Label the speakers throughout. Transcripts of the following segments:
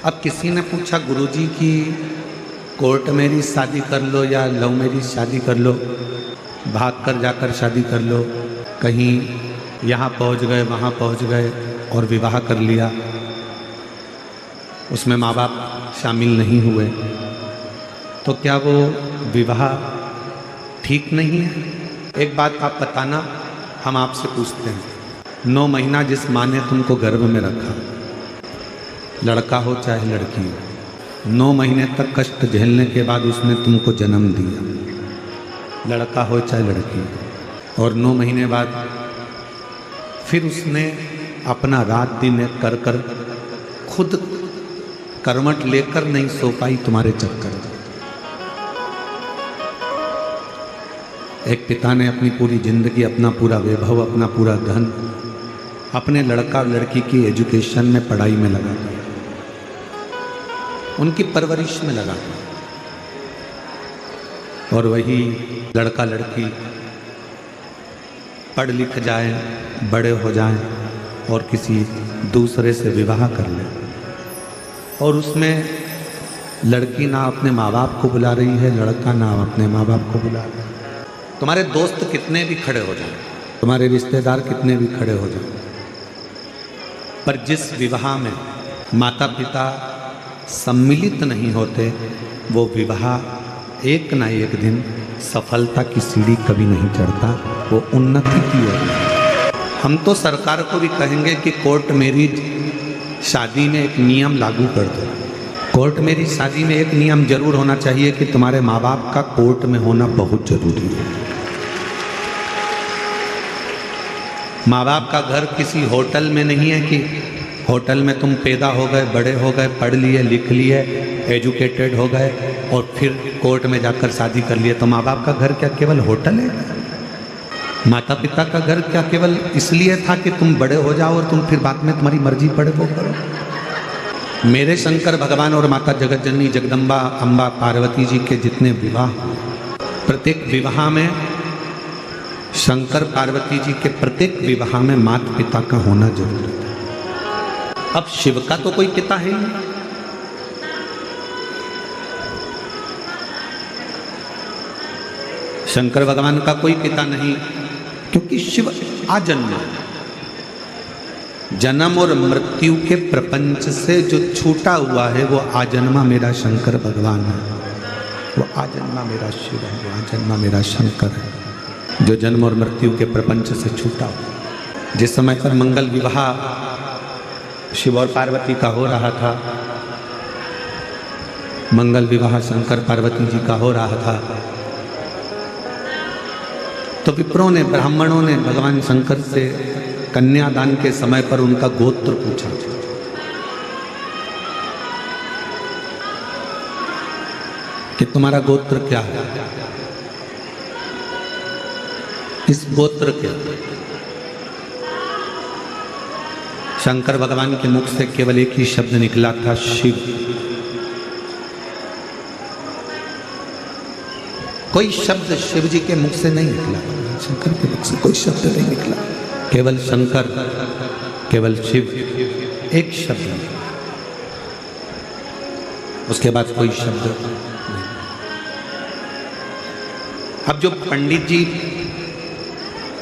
Speaker 1: अब किसी ने पूछा गुरुजी कि कोर्ट मैरिज शादी कर लो या लव मैरिज शादी कर लो, भाग कर जाकर शादी कर लो, कहीं यहाँ पहुँच गए वहाँ पहुँच गए और विवाह कर लिया, उसमें माँ बाप शामिल नहीं हुए, तो क्या वो विवाह ठीक नहीं है? एक बात आप बताना, हम आपसे पूछते हैं, 9 महीना जिस माँ ने तुमको गर्भ में रखा, लड़का हो चाहे लड़की हो, 9 महीने तक कष्ट झेलने के बाद उसने तुमको जन्म दिया, लड़का हो चाहे लड़की हो, और 9 महीने बाद फिर उसने अपना रात दिन एक कर कर खुद करवट लेकर नहीं सो पाई तुम्हारे चक्कर में। एक पिता ने अपनी पूरी जिंदगी, अपना पूरा वैभव, अपना पूरा धन अपने लड़का और लड़की की एजुकेशन में, पढ़ाई में लगा दिया, उनकी परवरिश में लगा दिया, और वही लड़का लड़की पढ़ लिख जाए, बड़े हो जाएं और किसी दूसरे से विवाह कर ले, और उसमें लड़की ना अपने माँ बाप को बुला रही है, लड़का ना अपने माँ बाप को बुला रहा है। तुम्हारे दोस्त कितने भी खड़े हो जाएं, तुम्हारे रिश्तेदार कितने भी खड़े हो जाएं, पर जिस विवाह में माता पिता सम्मिलित नहीं होते, वो विवाह एक ना एक दिन सफलता की सीढ़ी कभी नहीं चढ़ता, वो उन्नति की ओर। हम तो सरकार को भी कहेंगे कि कोर्ट मैरिज शादी में एक नियम लागू कर दो। कोर्ट मैरिज शादी में एक नियम जरूर होना चाहिए कि तुम्हारे माँ बाप का कोर्ट में होना बहुत जरूरी है। माँ बाप का घर किसी होटल में नहीं है कि होटल में तुम पैदा हो गए, बड़े हो गए, पढ़ लिए, लिख लिए, एजुकेटेड हो गए और फिर कोर्ट में जाकर शादी कर लिए। तो माँ बाप का घर क्या केवल होटल है? माता पिता का घर क्या केवल इसलिए था कि तुम बड़े हो जाओ और तुम फिर बाद में तुम्हारी मर्जी पड़े वो करो? मेरे शंकर भगवान और माता जगत जननी जगदम्बा अम्बा पार्वती जी के जितने विवाह, प्रत्येक विवाह में शंकर पार्वती जी के प्रत्येक विवाह में माता पिता का होना जरूरी था। अब शिव का तो कोई पिता है नहीं, शंकर भगवान का कोई पिता नहीं, क्योंकि शिव आजन्म, जन्म और मृत्यु के प्रपंच से जो छूटा हुआ है वो आजन्मा मेरा शंकर भगवान है, वो आजन्मा मेरा शिव है, वो आजन्मा मेरा शंकर है, जो जन्म और मृत्यु के प्रपंच से छूटा हुआ। जिस समय पर मंगल विवाह शिव और पार्वती का हो रहा था, मंगल विवाह शंकर पार्वती जी का हो रहा था, तो विप्रों ने, ब्राह्मणों ने भगवान शंकर से कन्यादान के समय पर उनका गोत्र पूछा। कि तुम्हारा गोत्र क्या है? इस गोत्र के शंकर भगवान के मुख से केवल एक ही शब्द निकला था, शिव। कोई शब्द शिव जी के मुख से नहीं निकला, शंकर के मुख से कोई शब्द नहीं निकला, केवल शंकर, केवल शिव, एक शब्द, उसके बाद कोई शब्द नहीं। अब जो पंडित जी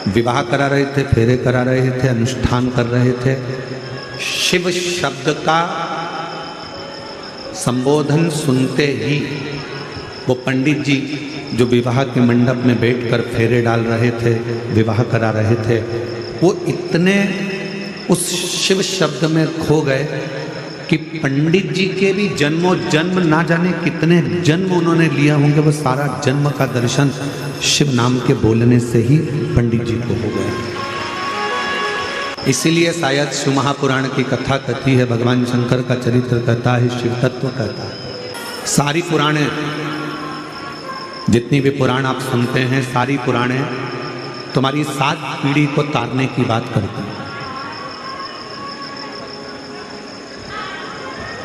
Speaker 1: विवाह करा रहे थे, फेरे करा रहे थे, अनुष्ठान कर रहे थे, शिव शब्द का संबोधन सुनते ही वो पंडित जी जो विवाह के मंडप में बैठकर फेरे डाल रहे थे, विवाह करा रहे थे, वो इतने उस शिव शब्द में खो गए कि पंडित जी के भी जन्मों जन्म ना जाने कितने जन्म उन्होंने लिया होंगे, वो सारा जन्म का दर्शन शिव नाम के बोलने से ही पंडित जी को हो गया। इसीलिए शायद शिव महापुराण की कथा कहती है, भगवान शंकर का चरित्र कहता है, शिव तत्व कहता है। सारी पुराणे, जितनी भी पुराण आप सुनते हैं, सारी पुराणे तुम्हारी 7 पीढ़ी को तारने की बात करते हैं।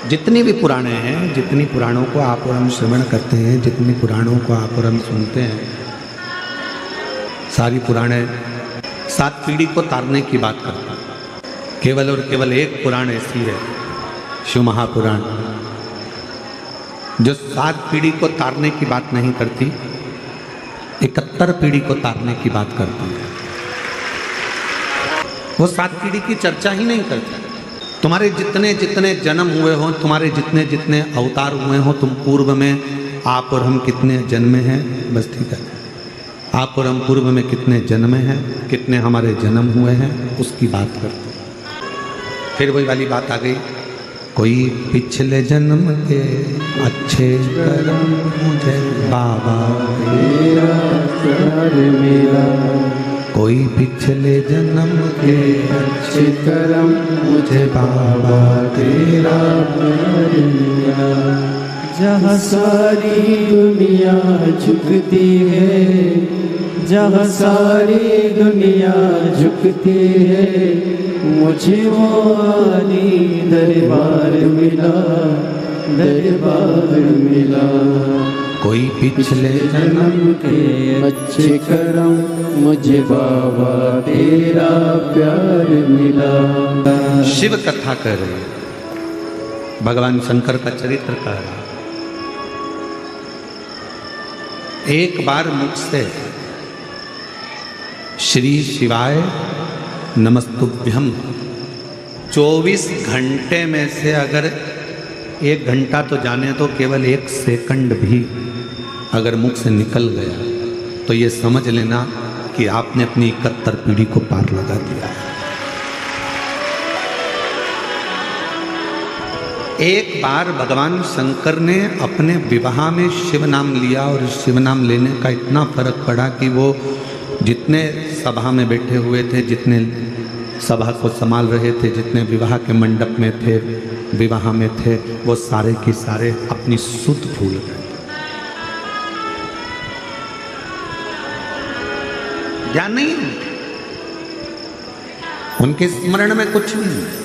Speaker 1: जितनी भी पुराणे हैं, जितनी पुराणों को आप और हम श्रवण करते हैं, जितनी पुराणों को आप और हम सुनते हैं, सारी पुराणे 7 पीढ़ी को तारने की बात करते हैं। केवल और केवल एक पुराण ऐसी है शिव महापुराण जो 7 पीढ़ी को तारने की बात नहीं करती, 71 पीढ़ी को तारने की बात करती है। वो 7 पीढ़ी की चर्चा ही नहीं करती। तुम्हारे जितने जितने जन्म हुए हो, तुम्हारे जितने जितने अवतार हुए हो, तुम पूर्व में आप और हम कितने जन्मे हैं, बस ठीक है, आप और हम पूर्व में कितने जन्मे हैं, कितने हमारे जन्म हुए हैं, उसकी बात करते। फिर वही वाली बात आ गई, कोई पिछले जन्म के अच्छे कर्म मुझे बाबा तेरा प्यार मिला, कोई पिछले जन्म के अच्छे कर्म मुझे बाबा तेरा प्यार मिला।
Speaker 2: जहाँ सारी दुनिया झुकती है, जहाँ सारी दुनिया झुकती है, मुझे वो आली दरबार मिला, दरबार मिला।
Speaker 1: कोई पिछले जन्म
Speaker 2: के अच्छे कर्म मुझे बाबा तेरा प्यार मिला।
Speaker 1: शिव कथा कर रहे, भगवान शंकर का चरित्र कह रहा। एक बार मुझसे श्री शिवाय नमस्तुभ्यम 24 घंटे में से अगर 1 घंटा तो जाने तो केवल 1 सेकंड भी अगर मुख से निकल गया तो ये समझ लेना कि आपने अपनी 71 पीढ़ी को पार लगा दिया। एक बार भगवान शंकर ने अपने विवाह में शिव नाम लिया और शिव नाम लेने का इतना फर्क पड़ा कि वो जितने सभा में बैठे हुए थे, जितने सभा को संभाल रहे थे, जितने विवाह के मंडप में थे, विवाह में थे, वो सारे के सारे अपनी सुध भूल गए। ज्ञान नहीं है उनके स्मरण में, कुछ नहीं।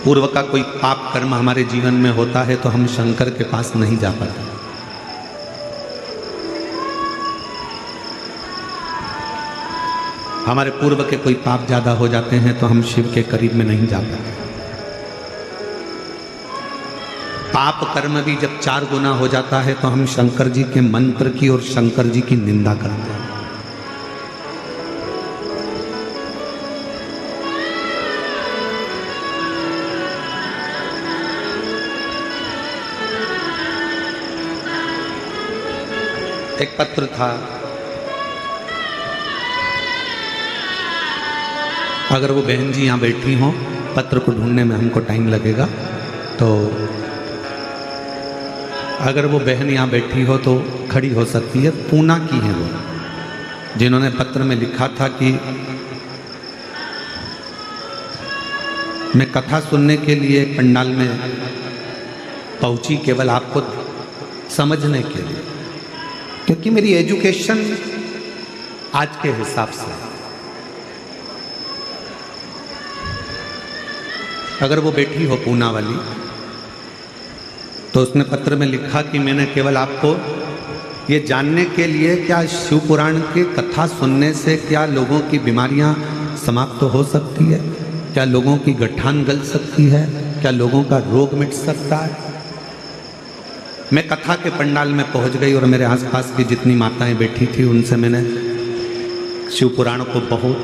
Speaker 1: पूर्व का कोई पाप कर्म हमारे जीवन में होता है तो हम शंकर के पास नहीं जा पाते। हमारे पूर्व के कोई पाप ज्यादा हो जाते हैं तो हम शिव के करीब में नहीं जा पाते। पाप कर्म भी जब 4 गुना हो जाता है तो हम शंकर जी के मंत्र की और शंकर जी की निंदा करते हैं। एक पत्र था, अगर वो बहन जी यहाँ बैठी हों, पत्र को ढूंढने में हमको टाइम लगेगा, तो अगर वो बहन यहाँ बैठी हो तो खड़ी हो सकती है। पूना की है वो, जिन्होंने पत्र में लिखा था कि मैं कथा सुनने के लिए पंडाल में पहुंची केवल आपको समझने के लिए, क्योंकि मेरी एजुकेशन आज के हिसाब से, अगर वो बैठी हो पूना वाली, तो उसने पत्र में लिखा कि मैंने केवल आपको ये जानने के लिए क्या शिव पुराण की कथा सुनने से क्या लोगों की बीमारियां समाप्त हो सकती है, क्या लोगों की गठान गल सकती है, क्या लोगों का रोग मिट सकता है। मैं कथा के पंडाल में पहुंच गई और मेरे आसपास की जितनी माताएं बैठी थी उनसे मैंने शिव पुराण को बहुत,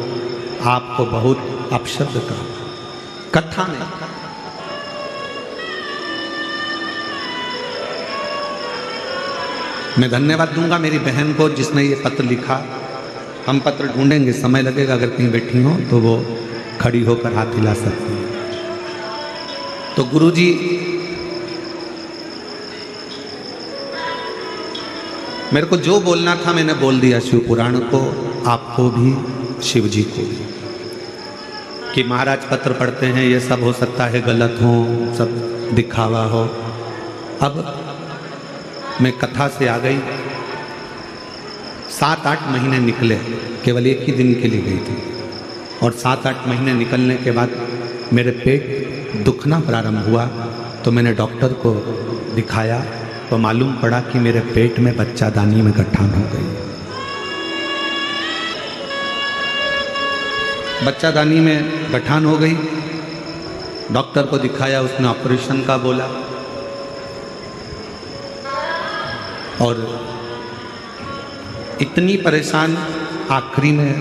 Speaker 1: आपको बहुत अपशब्द कहा, कथा में। मैं धन्यवाद दूंगा मेरी बहन को जिसने ये पत्र लिखा। हम पत्र ढूंढेंगे, समय लगेगा, अगर कहीं बैठी हो तो वो खड़ी होकर हाथ हिला सकती है। तो गुरुजी मेरे को जो बोलना था मैंने बोल दिया शिव पुराण को, आपको भी, शिव जी को भी, कि महाराज पत्र पढ़ते हैं, ये सब हो सकता है गलत हो, सब दिखावा हो। अब मैं कथा से आ गई, 7-8 महीने निकले, केवल एक ही दिन के लिए गई थी, और 7-8 महीने निकलने के बाद मेरे पेट दुखना प्रारंभ हुआ। तो मैंने डॉक्टर को दिखाया तो मालूम पड़ा कि मेरे पेट में बच्चादानी में गठान हो गई। बच्चादानी में गठान हो गई। डॉक्टर को दिखाया, उसने ऑपरेशन का बोला और इतनी परेशान, आखिरी में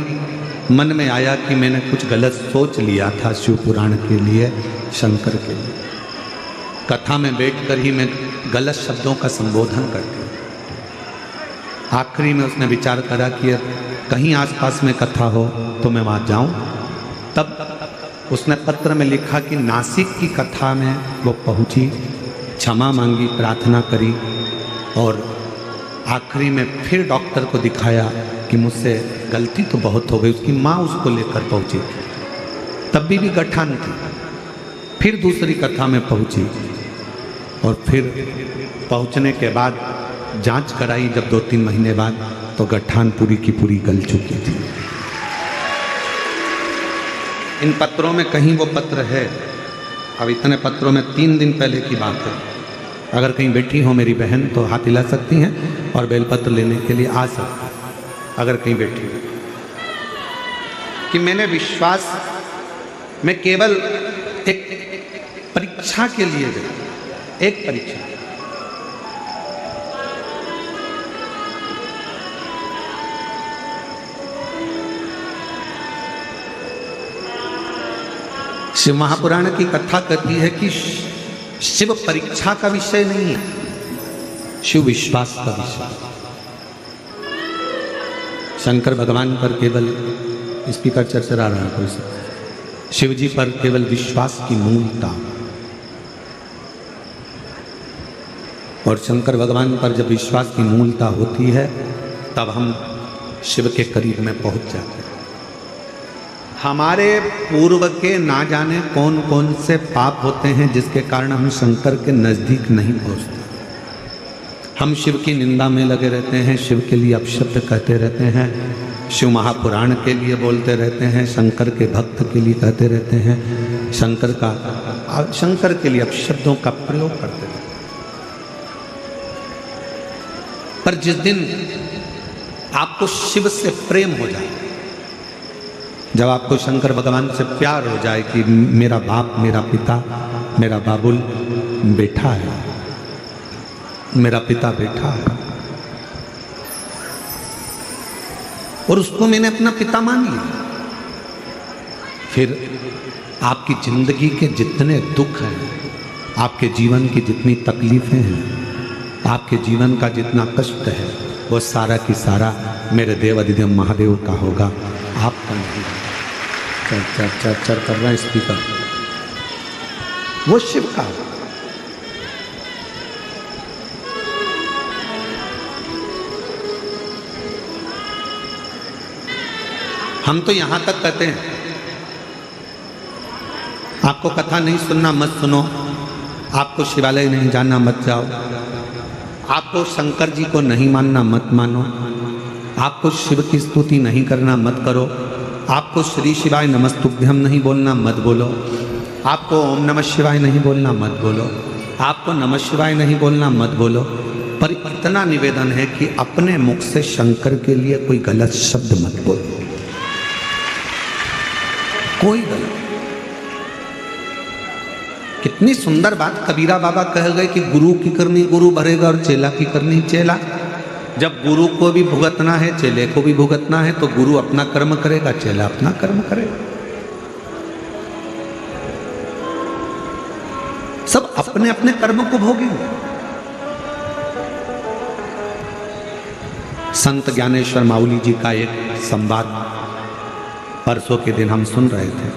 Speaker 1: मन में आया कि मैंने कुछ गलत सोच लिया था शिव पुराण के लिए, शंकर के लिए। कथा में बैठकर ही मैं गलत शब्दों का संबोधन कर दिया। आखिरी में उसने विचार करा कि कहीं आसपास में कथा हो तो मैं वहाँ जाऊँ। तब उसने पत्र में लिखा कि नासिक की कथा में वो पहुँची, क्षमा मांगी, प्रार्थना करी और आखिरी में फिर डॉक्टर को दिखाया कि मुझसे गलती तो बहुत हो गई। उसकी माँ उसको लेकर पहुँची, तब भी गठान थी। फिर दूसरी कथा में पहुँची और फिर पहुँचने के बाद जांच कराई जब 2-3 महीने बाद, तो गठान पूरी की पूरी गल चुकी थी। इन पत्रों में कहीं वो पत्र है, अब इतने पत्रों में 3 दिन पहले की बात है। अगर कहीं बैठी हो मेरी बहन तो हाथ हिला सकती हैं और बेलपत्र लेने के लिए आ सकती, अगर कहीं बैठी हो। कि मैंने विश्वास में केवल एक परीक्षा के लिए गया, एक परीक्षा। शिव महापुराण की कथा कहती है कि शिव परीक्षा का विषय नहीं है, शिव विश्वास का विषय। शंकर भगवान पर केवल स्पीकर चरचरा रहा है कोई से, शिव जी पर केवल विश्वास की मूलता। और शंकर भगवान पर जब विश्वास की मूलता होती है तब हम शिव के करीब में पहुंच जाते हैं। हमारे पूर्व के ना जाने कौन कौन से पाप होते हैं जिसके कारण हम शंकर के नज़दीक नहीं पहुंचते। हम शिव की निंदा में लगे रहते हैं, शिव के लिए अपशब्द कहते रहते हैं, शिव महापुराण के लिए बोलते रहते हैं, शंकर के भक्त के लिए कहते रहते हैं, शंकर के लिए अपशब्दों का प्रयोग करते रहते हैं। पर जिस दिन आपको शिव से प्रेम हो जाए, जब आपको शंकर भगवान से प्यार हो जाए कि मेरा बाप, मेरा पिता, मेरा बाबुल बैठा है, मेरा पिता बैठा है और उसको मैंने अपना पिता मान लिया, फिर आपकी जिंदगी के जितने दुख हैं, आपके जीवन की जितनी तकलीफें हैं, आपके जीवन का जितना कष्ट है, वो सारा की सारा मेरे देव अधिदेव महादेव का होगा, आपका नहीं। चर चर चर चर कर रहा है स्पीकर, वो शिव का होगा। हम तो यहां तक कहते हैं आपको कथा नहीं सुनना मत सुनो, आपको शिवालय नहीं जाना मत जाओ, आपको शंकर जी को नहीं मानना मत मानो, आपको शिव की स्तुति नहीं करना मत करो, आपको श्री शिवाय नमस्तुभ्यम नहीं बोलना मत बोलो, आपको ओम नमः शिवाय नहीं बोलना मत बोलो, आपको नमः शिवाय नहीं बोलना मत बोलो। पर इतना निवेदन है कि अपने मुख से शंकर के लिए कोई गलत शब्द मत बोलो, कोई गलत। कितनी सुंदर बात कबीरा बाबा कह गए कि गुरु की करनी गुरु भरेगा और चेला की करनी चेला। जब गुरु को भी भुगतना है, चेले को भी भुगतना है, तो गुरु अपना कर्म करेगा, चेला अपना कर्म करेगा। सब अपने अपने कर्म को भोगेंगे। संत ज्ञानेश्वर माउली जी का एक संवाद परसों के दिन हम सुन रहे थे,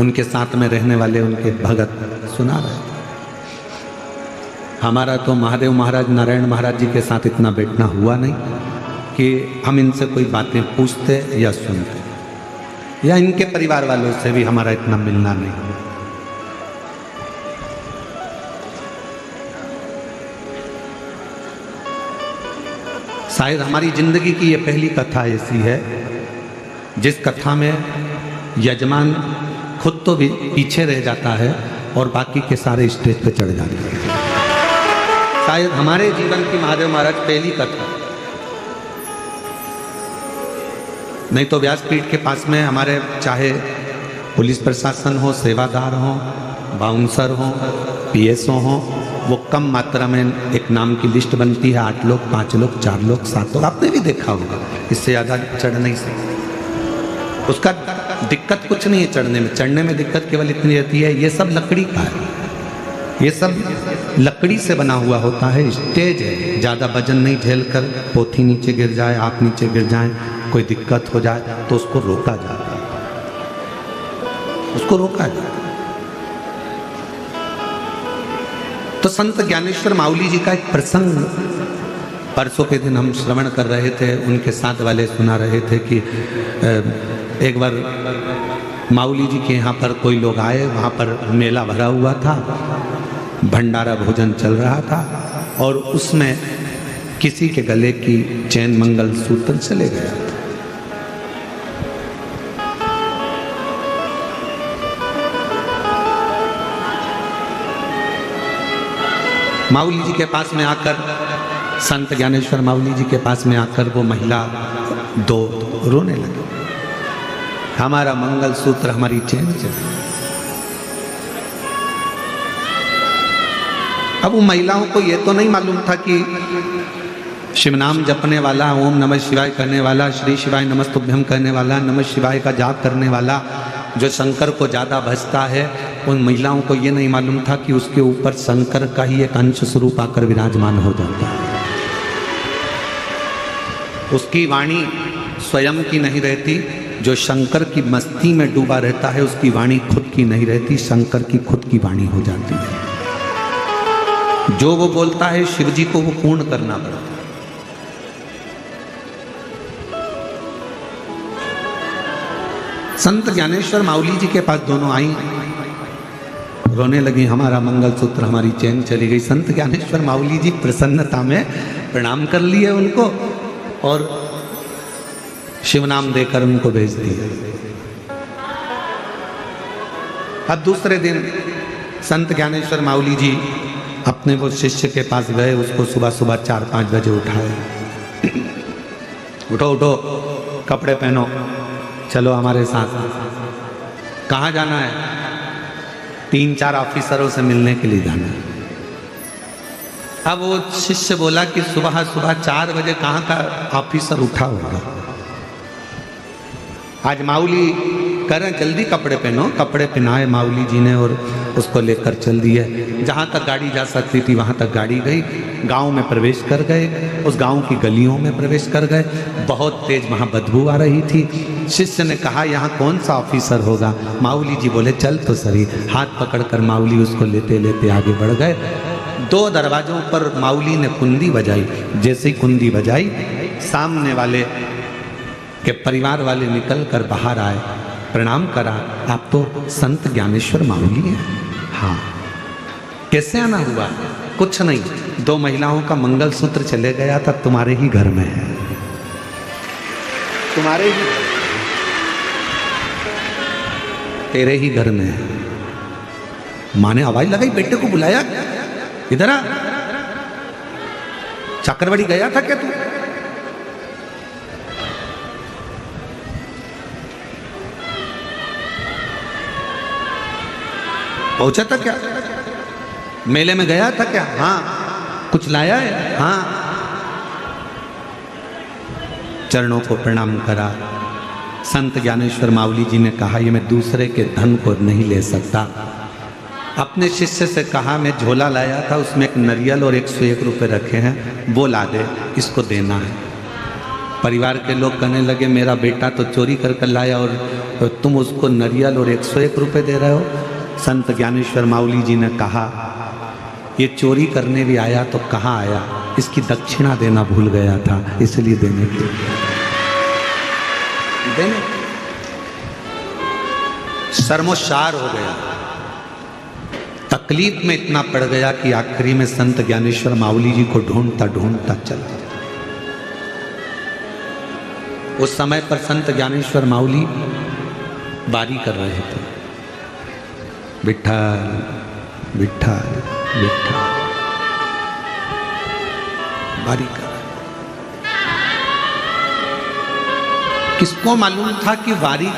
Speaker 1: उनके साथ में रहने वाले उनके भगत सुना रहे थे। हमारा तो महादेव महाराज, नारायण महाराज जी के साथ इतना बैठना हुआ नहीं कि हम इनसे कोई बातें पूछते या सुनते, या इनके परिवार वालों से भी हमारा इतना मिलना नहीं हुआ। शायद हमारी जिंदगी की ये पहली कथा ऐसी है जिस कथा में यजमान खुद तो भी पीछे रह जाता है और बाकी के सारे स्टेज पे चढ़ जाते हैं। शायद हमारे जीवन की महादेव महाराज पहली कथा, नहीं तो व्यासपीठ के पास में हमारे चाहे पुलिस प्रशासन हो, सेवादार हो, बाउंसर हो, पीएसओ हो, वो कम मात्रा में एक नाम की लिस्ट बनती है, 8 लोग, 5 लोग, 4 लोग, 7 लोग, आपने भी देखा होगा। इससे ज़्यादा चढ़ नहीं सकते। उसका दिक्कत कुछ नहीं है चढ़ने में दिक्कत केवल इतनी रहती है, ये सब लकड़ी का है, ये सब लकड़ी से बना हुआ होता है, स्टेज है, ज़्यादा वजन नहीं झेल कर पोथी नीचे गिर जाए, आप नीचे गिर जाए, कोई दिक्कत हो जाए तो उसको रोका जाता है, उसको रोका जाता है। तो संत ज्ञानेश्वर माउली जी का एक प्रसंग परसों के दिन हम श्रवण कर रहे थे, उनके साथ वाले सुना रहे थे कि एक बार माउली जी के यहाँ पर कोई लोग आए, वहाँ पर मेला भरा हुआ था, भंडारा भोजन चल रहा था और उसमें किसी के गले की चैन मंगल सूत्र चले गया था। माउली जी के पास में आकर, संत ज्ञानेश्वर माउली जी के पास में आकर वो महिला दो रोने लगी, हमारा मंगल सूत्र, हमारी चैन चली। अब उन महिलाओं को ये तो नहीं मालूम था कि शिव नाम जपने वाला, ओम नमः शिवाय करने वाला, श्री शिवाय नमस्तुभ्यम करने वाला, नमः शिवाय का जाप करने वाला, जो शंकर को ज़्यादा भजता है, उन महिलाओं को ये नहीं मालूम था कि उसके ऊपर शंकर का ही एक अंश स्वरूप आकर विराजमान हो जाता है। उसकी वाणी स्वयं की नहीं रहती, जो शंकर की मस्ती में डूबा रहता है उसकी वाणी खुद की नहीं रहती, शंकर की खुद की वाणी हो जाती है। जो वो बोलता है शिव जी को वो पूर्ण करना पड़ता है। संत ज्ञानेश्वर माउली जी के पास दोनों आई, रोने लगी, हमारा मंगलसूत्र, हमारी चैन चली गई। संत ज्ञानेश्वर माउली जी प्रसन्नता में प्रणाम कर लिए उनको और शिव नाम देकर उनको भेज दिया। अब दूसरे दिन संत ज्ञानेश्वर माउली जी अपने वो शिष्य के पास गए, उसको सुबह सुबह 4-5 बजे उठाए, उठो उठो, कपड़े पहनो, चलो हमारे साथ। कहाँ जाना है? 3-4 ऑफिसरों से मिलने के लिए जाना है। अब वो शिष्य बोला कि सुबह सुबह 4 बजे कहाँ का ऑफिसर उठा होगा, आज माउली करें जल्दी कपड़े पहनो। कपड़े पहनाए माउली जी ने और उसको लेकर चल दिए। जहाँ तक गाड़ी जा सकती थी वहाँ तक गाड़ी गई। गांव में प्रवेश कर गए, उस गांव की गलियों में प्रवेश कर गए। बहुत तेज वहाँ बदबू आ रही थी। शिष्य ने कहा यहाँ कौन सा ऑफिसर होगा? माउली जी बोले चल तो सही। हाथ पकड़कर माउली उसको लेते लेते आगे बढ़ गए। 2 दरवाजों पर माउली ने कुंडी बजाई। जैसे ही कुंडी बजाई, सामने वाले के परिवार वाले निकल कर बाहर आए, प्रणाम करा, आप तो संत ज्ञानेश्वर माउली हैं? हाँ। कैसे आना हुआ? कुछ नहीं, 2 महिलाओं का मंगलसूत्र चले गया था, तुम्हारे ही घर में है, तुम्हारे ही, तेरे ही घर में है। माँ ने आवाज लगाई, बेटे को बुलाया, इधर आ, चक्रवड़ी गया था क्या तू? पहुंचा था क्या? मेले में गया था क्या? हाँ। कुछ लाया है? हाँ। चरणों को प्रणाम करा। संत ज्ञानेश्वर माउली जी ने कहा ये मैं दूसरे के धन को नहीं ले सकता। अपने शिष्य से कहा मैं झोला लाया था, उसमें एक नरियल और 101 रुपये रखे हैं, वो ला दे, इसको देना है। परिवार के लोग कहने लगे मेरा बेटा तो चोरी कर कर लाया और तुम उसको नरियल और 101 रुपये दे रहे हो। संत ज्ञानेश्वर माउली जी ने कहा ये चोरी करने भी आया तो कहाँ आया, इसकी दक्षिणा देना भूल गया था, इसलिए देने के देने शर्मोशार हो गया, तकलीफ में इतना पड़ गया कि आखिरी में संत ज्ञानेश्वर माउली जी को ढूंढता ढूंढता चला। उस समय पर संत ज्ञानेश्वर माउली बारी कर रहे थे, विठ्ठल विठ्ठल विठ्ठल। वारी कर। किसको मालूम था कि वारी,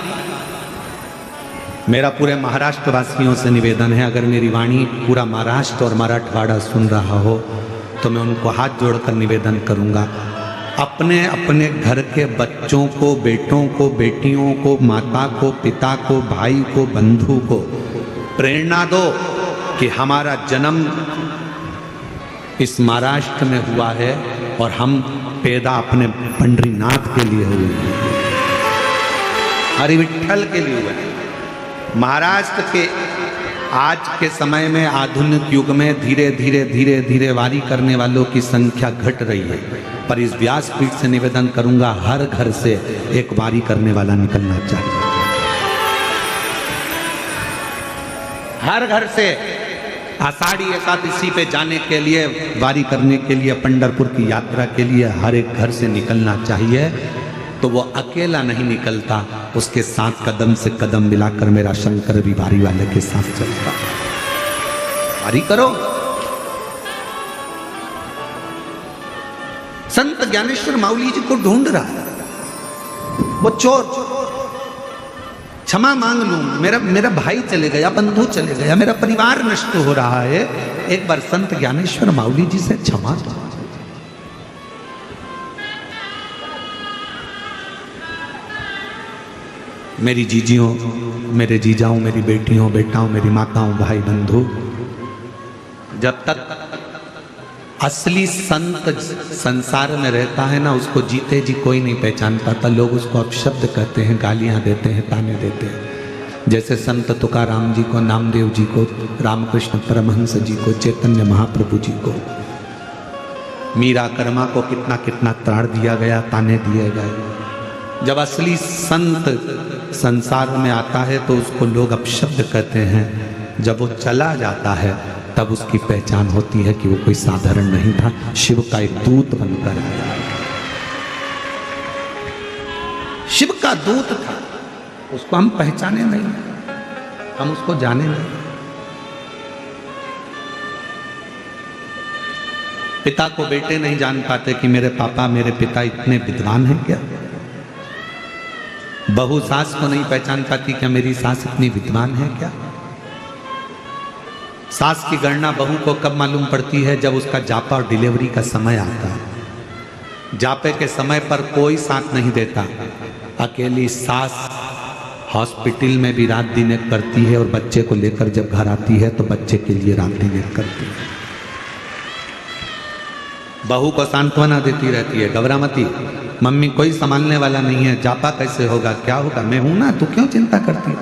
Speaker 1: मेरा पूरे महाराष्ट्र वासियों से निवेदन है, अगर मेरी वाणी पूरा महाराष्ट्र और मराठवाड़ा सुन रहा हो तो मैं उनको हाथ जोड़कर निवेदन करूंगा, अपने अपने घर के बच्चों को, बेटों को, बेटियों को, माता को, पिता को, भाई को, बंधु को प्रेरणा दो कि हमारा जन्म इस महाराष्ट्र में हुआ है और हम पैदा अपने पंडरीनाथ के लिए हुए हैं, हरि विट्ठल के लिए हुए हैं। महाराष्ट्र के आज के समय में, आधुनिक युग में धीरे धीरे धीरे धीरे वारी करने वालों की संख्या घट रही है, पर इस व्यासपीठ से निवेदन करूंगा, हर घर से एक वारी करने वाला निकलना चाहिए। हर घर से आषाढ़ी एकादशी पे जाने के लिए, वारी करने के लिए, पंढरपुर की यात्रा के लिए हर एक घर से निकलना चाहिए। तो वो अकेला नहीं निकलता, उसके साथ कदम से कदम मिलाकर मेरा शंकर भी वारी वाले के साथ चलता। वारी करो। संत ज्ञानेश्वर माउली जी को ढूंढ रहा है, वो चोर, क्षमा मांग लूं, मेरा भाई चले गया, बंधु चले गया, मेरा परिवार नष्ट हो रहा है, एक बार संत ज्ञानेश्वर माउली जी से क्षमा दो। मेरी जीजियों, मेरे जीजाओं, मेरी बेटियों, बेटाओं, मेरी माताओं, भाई बंधु, जब तक असली संत संसार में रहता है ना, उसको जीते जी कोई नहीं पहचान पाता। लोग उसको अपशब्द कहते हैं, गालियां देते हैं, ताने देते हैं। जैसे संत तुकाराम जी को, नामदेव जी को, रामकृष्ण परमहंस जी को, चैतन्य महाप्रभु जी को, मीरा कर्मा को कितना कितना त्राण दिया गया, ताने दिए गए। जब असली संत संसार में आता है तो उसको लोग अपशब्द कहते हैं। जब वो चला जाता है तब उसकी पहचान होती है कि वो कोई साधारण नहीं था, शिव का एक दूत बनकर आया। शिव का दूत था, उसको हम पहचाने नहीं, हम उसको जाने नहीं। पिता को बेटे नहीं जान पाते कि मेरे पापा, मेरे पिता इतने विद्वान हैं क्या। बहू सास को नहीं पहचान पाती क्या मेरी सास इतनी विद्वान है क्या। सास की गणना बहू को कब मालूम पड़ती है, जब उसका जापा और डिलीवरी का समय आता है। जापे के समय पर कोई साथ नहीं देता, अकेली सास हॉस्पिटल में भी रात दिन एक करती है और बच्चे को लेकर जब घर आती है तो बच्चे के लिए रात दिन एक करती है। बहू को सांत्वना देती रहती है, घबरामती, मम्मी कोई संभालने वाला नहीं है, जापा कैसे होगा, क्या होगा, मैं हूं ना, तू क्यों चिंता करती है।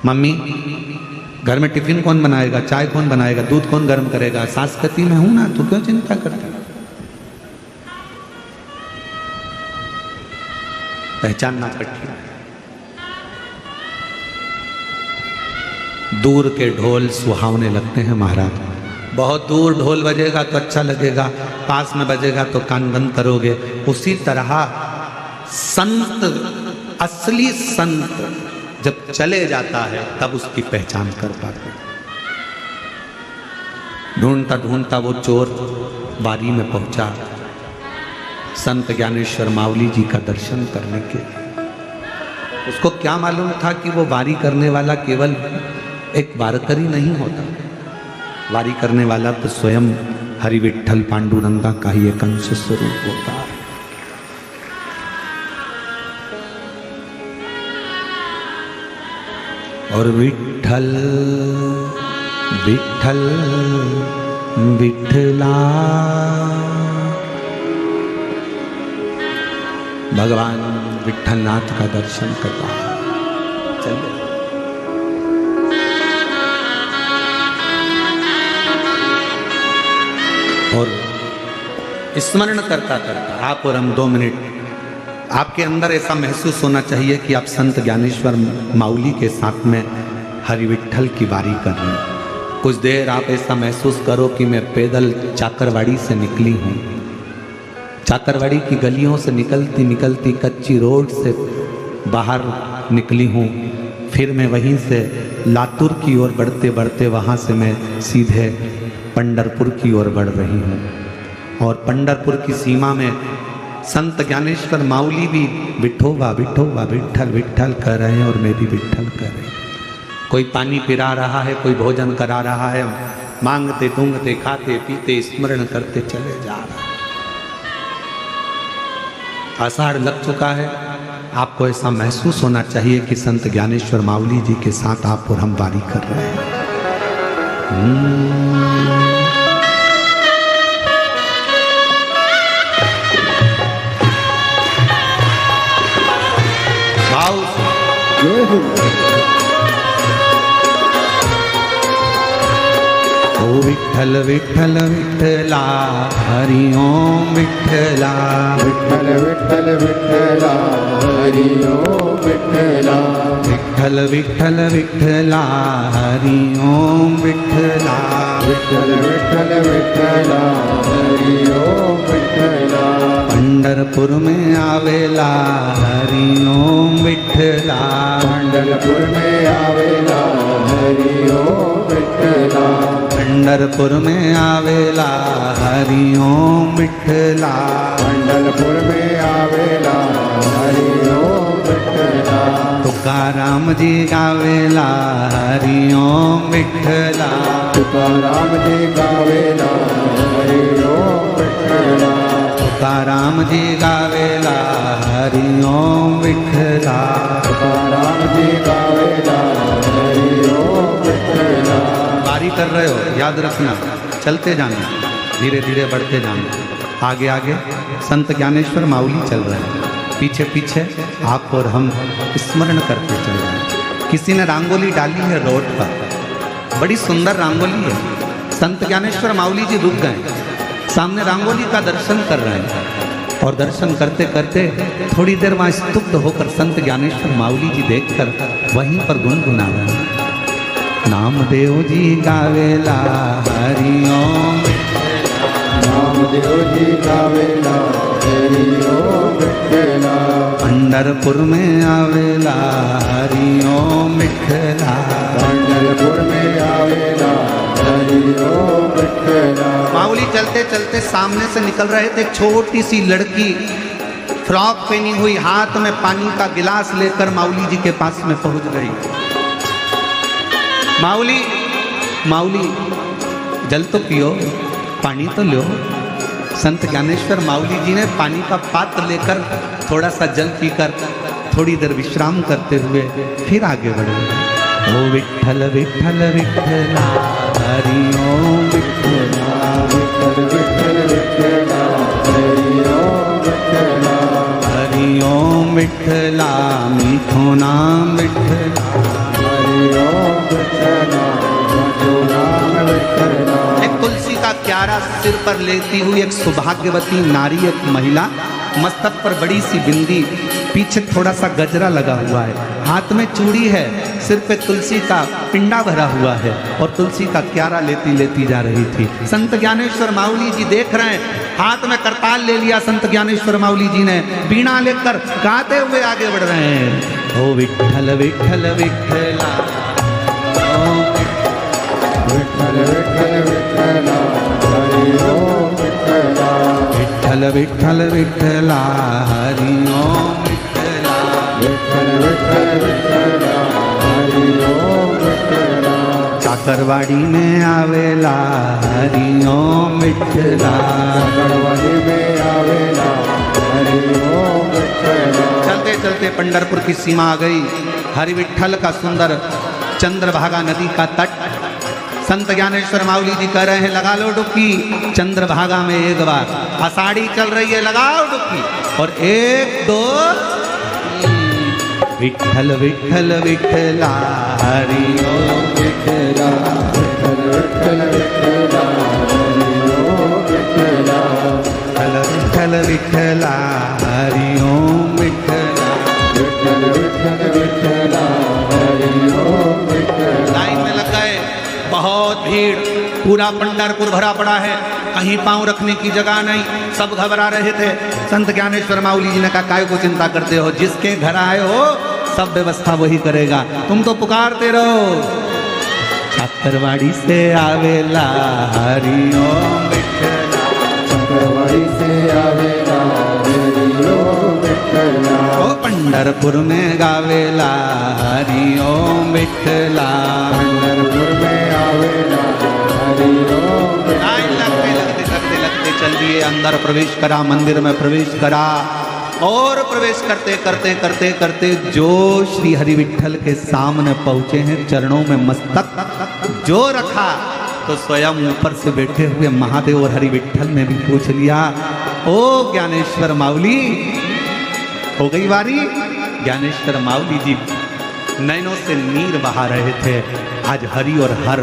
Speaker 1: मम्मी घर में टिफिन कौन बनाएगा, चाय कौन बनाएगा, दूध कौन गर्म करेगा। सास कहती मैं हूं ना, तू क्यों चिंता करती है। पहचानना कठिन। दूर के ढोल सुहावने लगते हैं महाराज। बहुत दूर ढोल बजेगा तो अच्छा लगेगा, पास में बजेगा तो कान बंद करोगे। उसी तरह संत, असली संत जब चले जाता है तब उसकी पहचान कर पाते। ढूंढता ढूंढता वो चोर वारी में पहुंचा संत ज्ञानेश्वर माउली जी का दर्शन करने के। उसको क्या मालूम था कि वो वारी करने वाला केवल एक वारकरी नहीं होता, वारी करने वाला तो स्वयं हरि विट्ठल पांडुरंगा का ही एक अंश स्वरूप होता है। और विट्ठल विट्ठल विट्ठला, भगवान विट्ठलनाथ का दर्शन करता है। चलिए और स्मरण करता करता आप और हम 2 मिनट, आपके अंदर ऐसा महसूस होना चाहिए कि आप संत ज्ञानेश्वर माउली के साथ में हरि विट्ठल की वारी कर रहे हैं। कुछ देर आप ऐसा महसूस करो कि मैं पैदल चाकरवाड़ी से निकली हूँ। चाकरवाड़ी की गलियों से निकलती निकलती कच्ची रोड से बाहर निकली हूँ। फिर मैं वहीं से लातूर की ओर बढ़ते बढ़ते वहाँ से मैं सीधे पंढरपुर की ओर बढ़ रही हूँ। और पंढरपुर की सीमा में संत ज्ञानेश्वर माउली भी विठोबा विठोबा विठ्ठल विठ्ठल कर रहे हैं और मैं भी विठ्ठल कर रही हूँ। कोई पानी पिला रहा है, कोई भोजन करा रहा है, मांगते टूंगते खाते पीते स्मरण करते चले जा रहे हैं। आषाढ़ लग चुका है, आपको ऐसा महसूस होना चाहिए कि संत ज्ञानेश्वर माउली जी के साथ आप और हम वारी कर रहे हैं। भाव ओ विठ्ठल विठ्ठल विठ्ठला हरि ओम विठ्ठला
Speaker 2: विठ्ठल विठ्ठल विठ्ठला हरि ओम विठ्ठला
Speaker 1: विठ्ठल विठ्ठल विठ्ठला हरि ओम विठ्ठला
Speaker 2: विठ्ठल विठ्ठल विठ्ठला हरि ओम विठ्ठला
Speaker 1: पंढरपुर में आवेला हरि ओम विठ्ठला
Speaker 2: पंढरपुर में आवेला हरि ओम विठ्ठला
Speaker 1: पंढरपुर में आवेला हरि ओम विठ्ठला
Speaker 2: पंढरपुर में आवेला हरि ओम विठ्ठला
Speaker 1: तुकाराम जी गावेला हरि ओम विठ्ठला
Speaker 2: तुकाराम जी गावेला हरि ओम विठ्ठला
Speaker 1: तुकाराम जी गावेला हरि ओम विठ्ठला
Speaker 2: तुकाराम जी गावेला हरि ओम विठ्ठला
Speaker 1: वारी कर रहे हो, याद रखना, चलते जाना, धीरे धीरे बढ़ते जाना। आगे आगे संत ज्ञानेश्वर माउली चल रहे हैं, पीछे पीछे आप और हम स्मरण करते चल रहे हैं। किसी ने रंगोली डाली है रोड पर, बड़ी सुंदर रंगोली है। संत ज्ञानेश्वर माउली जी रुक गए, सामने रंगोली का दर्शन कर रहे हैं और दर्शन करते करते थोड़ी देर वहाँ स्तुब्ध होकर संत ज्ञानेश्वर माउली जी देखकर वहीं पर गुनगुना रहे हैं। नामदेव जी गावेला हरि ओम
Speaker 2: नामदेव जी गावेला हरि ओम विठ्ठला
Speaker 1: पंढरपुर में आवेला हरि ओम विठ्ठला
Speaker 2: पंढरपुर में आवेला हरि ओम विठ्ठला
Speaker 1: माउली चलते चलते सामने से निकल रहे थे। एक छोटी सी लड़की फ्रॉक पहनी हुई, हाथ में पानी का गिलास लेकर माउली जी के पास में पहुंच गई। माउली माउली जल तो पियो, पानी तो लो। संत ज्ञानेश्वर माउली जी ने पानी का पात्र लेकर थोड़ा सा जल पीकर थोड़ी देर विश्राम करते हुए फिर आगे बढ़े। ओ विठ्ठल विठ्ठल विठ्ठला हरि ओम विठ्ठला
Speaker 2: विठ्ठल विठ्ठल विठ्ठला हरि ओम विठ्ठला
Speaker 1: हरि ओम विठ्ठला मीठो नाम विठ्ठला
Speaker 2: हरि ओम विठ्ठला मधु नाम विठ्ठला
Speaker 1: एक तुलसी का क्यारा सिर पर लेती हुई एक सौभाग्यवती नारी, एक महिला, मस्तक पर बड़ी सी बिंदी, पीछे थोड़ा सा गजरा लगा हुआ है, हाथ में चूड़ी है, सिर पे तुलसी का पिंडा भरा हुआ है और तुलसी का क्यारा लेती लेती जा रही थी। संत ज्ञानेश्वर माउली जी देख रहे हैं, हाथ में करताल ले लिया संत ज्ञानेश्वर माउली जी ने, बीणा लेकर गाते हुए आगे बढ़ रहे हैं। ओ विठ्ठल विठ्ठल विठ्ठला
Speaker 2: विठ्ठल विठ्ठल विठ्ठला हरि ओम विठ्ठला
Speaker 1: विठ्ठल विठ्ठल विठ्ठला हरि ओम विठ्ठला
Speaker 2: विठ्ठल विठ्ठल विठ्ठला हरि ओम विठ्ठला
Speaker 1: चाकरवाड़ी में आवेला हरि ओम विठ्ठला
Speaker 2: गढ़वाली में आवेला हरि ओम विठ्ठला
Speaker 1: चलते चलते पंढरपुर की सीमा आ गई। हरि विठ्ठल का सुंदर चंद्रभागा नदी का तट। संत ज्ञानेश्वर माउली जी कह रहे हैं लगा लो डुबकी चंद्रभागा में एक बार, आषाढ़ी चल रही है, लगाओ डुबकी, और एक दो विठ्ठल विठ्ठल विठ्ठला हरि ओम
Speaker 2: विठ्ठला विठ्ठल विठ्ठल विठ्ठला हरि ओम विठ्ठला
Speaker 1: विठ्ठल विठ्ठला हरि ओम विठ्ठला
Speaker 2: विठ्ठल विठ्ठल विठ्ठला हरि ओम विठ्ठला
Speaker 1: लाइन में लग गए, बहुत भीड़, पूरा पंढरपुर भरा पड़ा है, कहीं पांव रखने की जगह नहीं, सब घबरा रहे थे। संत ज्ञानेश्वर माउली जी ने कहा काय को चिंता करते हो, जिसके घर आए हो सब व्यवस्था वही करेगा, तुम तो पुकारते रहो। चाकरवाड़ी से आवेला हरि ओम विठ्ठला
Speaker 2: हरी से आवेला हरि ओम विठला
Speaker 1: ओ पंढरपुर में गावेला हरि ओम विठला
Speaker 2: पंढरपुर में आवेला हरि ओम
Speaker 1: लाइन लगते चल दिए, अंदर प्रवेश करा, मंदिर में प्रवेश करा और प्रवेश करते करते करते करते जो श्री हरि विठल के सामने पहुंचे हैं, चरणों में मस्तक जो रखा तो स्वयं ऊपर से बैठे हुए महादेव और हरि विठल ने भी पूछ लिया, ओ ज्ञानेश्वर माउली, हो गई बारी। ज्ञानेश्वर माउली जी नैनों से नीर बहा रहे थे, आज हरि और हर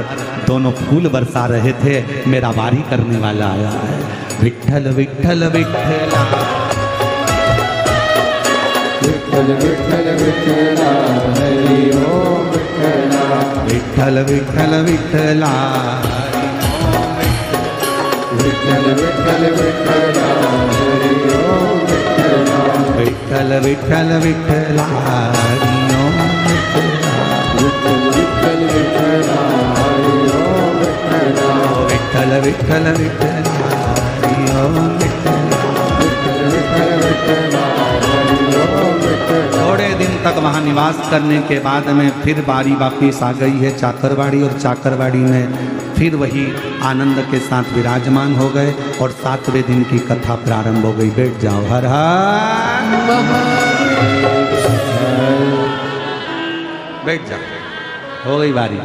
Speaker 1: दोनों फूल बरसा रहे थे, मेरा बारी करने वाला आया है। विठल विठल विठला
Speaker 2: विठल विठल विठला हरि ओम विठला
Speaker 1: विठल विठल विठला
Speaker 2: विठल विठल विठला हरि ओम विठला
Speaker 1: विठल विठल विठला हरि ओम विठला
Speaker 2: विठल विठल विठला हरि ओम विठला
Speaker 1: विठल विठल विठला हरि ओम विठला।
Speaker 2: विठल विठल विठला हरि ओम विठला
Speaker 1: थोड़े दिन तक वहाँ निवास करने के बाद में फिर बारी वापिस आ गई है चाकरवाड़ी, और चाकरवाड़ी में फिर वही आनंद के साथ विराजमान हो गए और 7वें दिन की कथा प्रारंभ हो गई। बैठ जाओ। हर हर बैठ जाओ, हो गई बारी।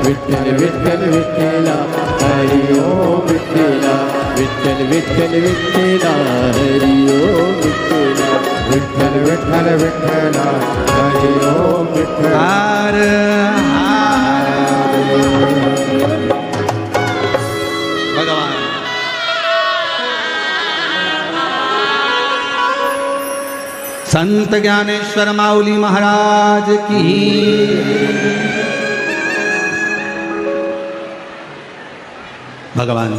Speaker 2: विठल विठल विठला हरि ओम विठला विठल विठल विठला हरि ओम विठला विठल विठल विठला हरि ओम विठला
Speaker 1: हर भगवान। संत ज्ञानेश्वर माउली महाराज की भगवान।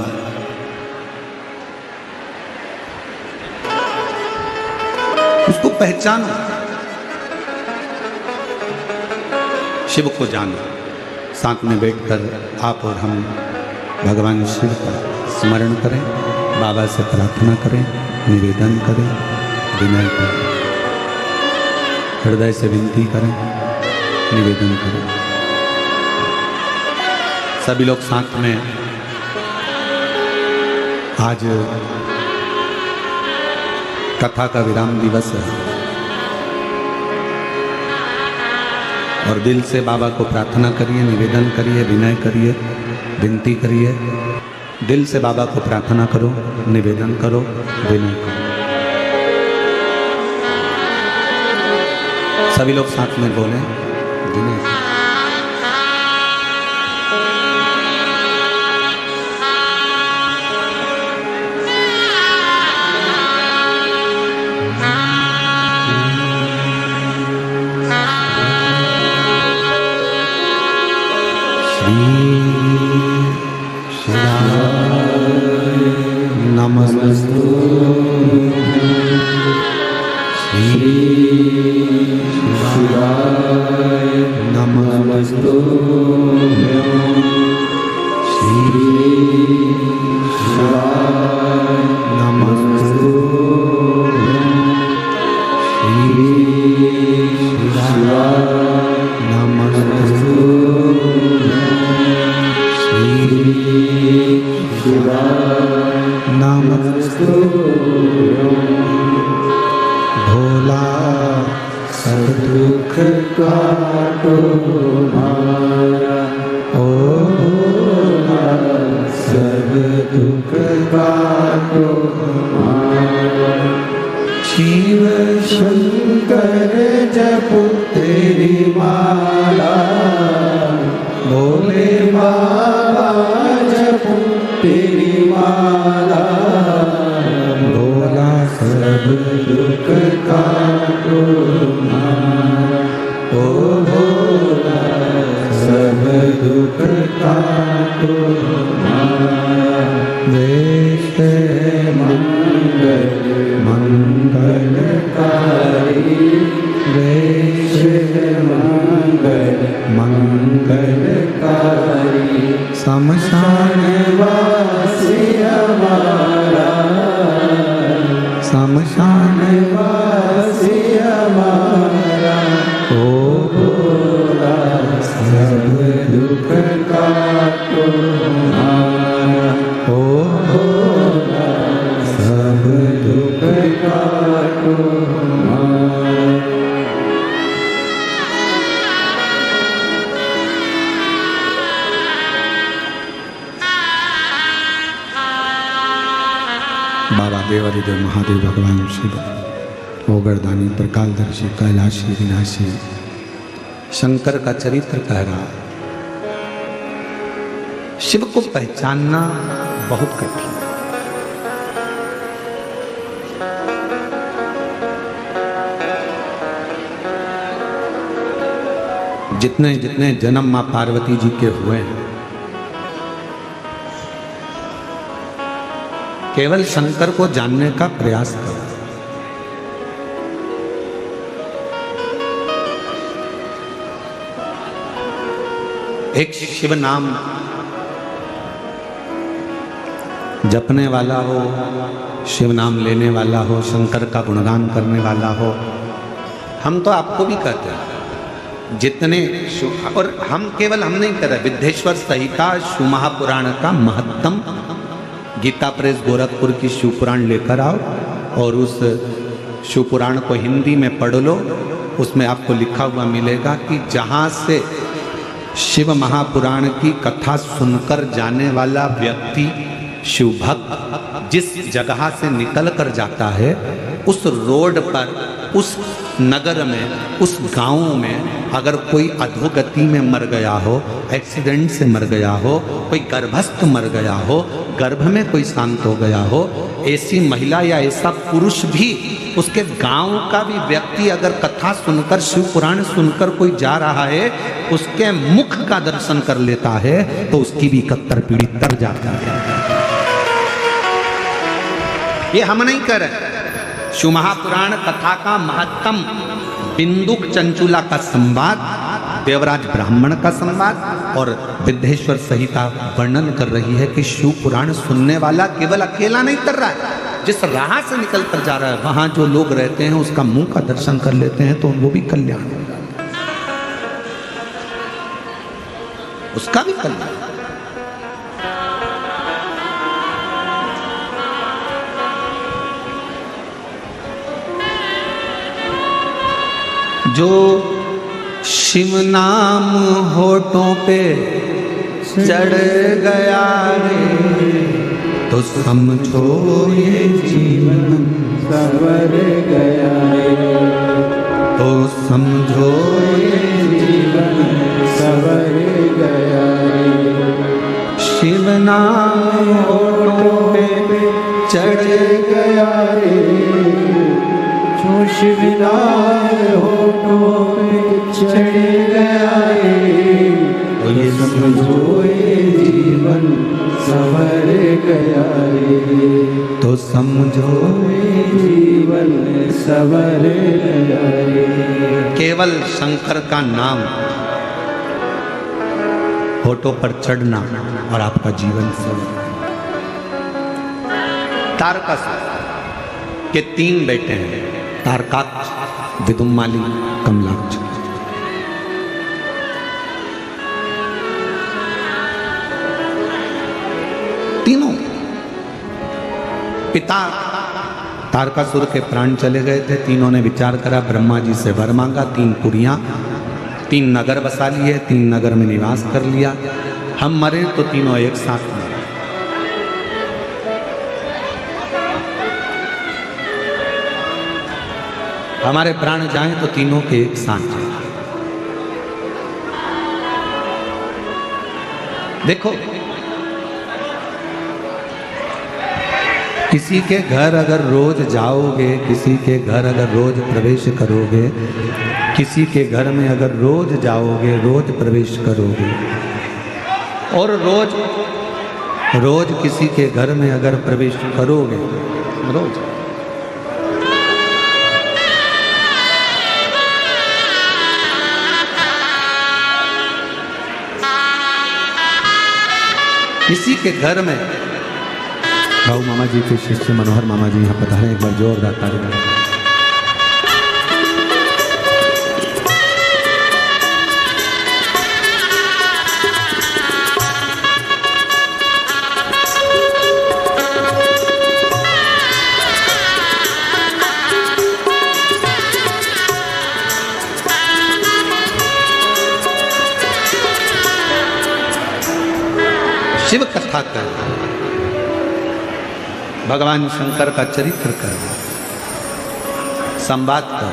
Speaker 1: उसको पहचानो, शिव को जानो। साथ में बैठकर आप और हम भगवान शिव का स्मरण करें, बाबा से प्रार्थना करें, निवेदन करें, विनय करें, हृदय से विनती करें, निवेदन करें। सभी लोग साथ में आज कथा का विराम दिवस है और दिल से बाबा को प्रार्थना करिए, निवेदन करिए, विनय करिए, विनती करिए। दिल से बाबा को प्रार्थना करो, निवेदन करो, विनय करो। सभी लोग साथ में बोलें, विनय करो। नमस्तु श्री शिवाय नमस्तु श्री शिवाय नमस्तु श्री शिवाय नमस्तु श्री शिवाय नमस्तु। भोला सब दुख काटो मारा, ओ भोला सब दुख काटो मारा। शिव शंकर जप तेरी माला,
Speaker 2: बाबा जपूं तेरी माला, भोला सब दुख काटो हमारा। ओ भोला सब दुख काटो हमारा। वेश मंगल मंगलकारी, वेश मंगल मंगलकारी, शमशान वासी हमारा, शमशान वासी हमारा। ओ भोला सब दुख काटो हमारा। ओ भोला सब दुख काटो हमारा।
Speaker 1: बाबा देवादिदेव महादेव भगवान शिव, ओगरदानी, प्रकालदर्शी, कैलाशी, विनाशी, शंकर का चरित्र कह रहा। शिव को पहचानना बहुत कठिन है। जितने जितने जन्म मां पार्वती जी के हुए हैं, केवल शंकर को जानने का प्रयास करो। एक शिव नाम जपने वाला हो, शिव नाम लेने वाला हो, शंकर का गुणगान करने वाला हो। हम तो आपको भी कहते हैं जितने और हम नहीं कर रहे। विद्येश्वर संहिता शिव महापुराण का महत्तम गीता प्रेस गोरखपुर की शिव पुराण लेकर आओ और उस शिव पुराण को हिंदी में पढ़ लो। उसमें आपको लिखा हुआ मिलेगा कि जहाँ से शिव महापुराण की कथा सुनकर जाने वाला व्यक्ति, शिव भक्त जिस जगह से निकल कर जाता है, उस रोड पर, उस नगर में, उस गांव में अगर कोई अधोगति में मर गया हो, एक्सीडेंट से मर गया हो, कोई गर्भस्थ मर गया हो, गर्भ में कोई शांत हो गया हो, ऐसी महिला या ऐसा पुरुष भी, उसके गांव का भी व्यक्ति अगर कथा सुनकर, शिव पुराण सुनकर कोई जा रहा है, उसके मुख का दर्शन कर लेता है तो उसकी भी 71 पीढ़ी तर जाती है। ये हम नहीं कर रहे। शिव महापुराण कथा का महत्तम बिंदुक चंचुला का संवाद, देवराज ब्राह्मण का संवाद और विद्येश्वर संहिता वर्णन कर रही है कि शिव पुराण सुनने वाला केवल अकेला नहीं कर रहा है, जिस राह से निकल कर जा रहा है वहां जो लोग रहते हैं उसका मुंह का दर्शन कर लेते हैं तो वो भी कल्याण हो जाता है, उसका भी कल्याण। जो शिव नाम होठों पे चढ़ गया रे, तो समझो ये जीवन
Speaker 2: सवर गया रे,
Speaker 1: तो समझो
Speaker 2: ये जीवन सवर गया रे।
Speaker 1: शिव नाम होठों पे चढ़
Speaker 2: गया रे, जो शिव नाम होठों पे चढ़ गया रे,
Speaker 1: तो ये
Speaker 2: समझो ये जीवन सवर गया रे,
Speaker 1: तो समझो
Speaker 2: ये जीवन सवर गया रे।
Speaker 1: केवल शंकर का नाम होठों पर चढ़ना और आपका जीवन सवर। तारकासुर के 3 बेटे हैं, तारकाक्ष, विदुम्माली, कमलाक्ष। तीनों पिता तारकासुर के प्राण चले गए थे। तीनों ने विचार करा, ब्रह्मा जी से वर मांगा, 3 पुरियां, 3 नगर बसा लिए, 3 नगर में निवास कर लिया। हम मरे तो तीनों एक साथ मरे। हमारे प्राण जाएं तो तीनों के एक साथ जाएं। देखो, किसी के घर अगर रोज जाओगे, किसी के घर अगर रोज प्रवेश करोगे, किसी के घर में अगर रोज जाओगे, रोज प्रवेश करोगे, और रोज किसी के घर में अगर प्रवेश करोगे, रोज, किसी के घर में, भाऊ मामा जी के शिष्य मनोहर मामा जी यहाँ पधारे, एक बार जोरदार ताली। शिव कथा कर, भगवान शंकर का चरित्र कर, संवाद कर।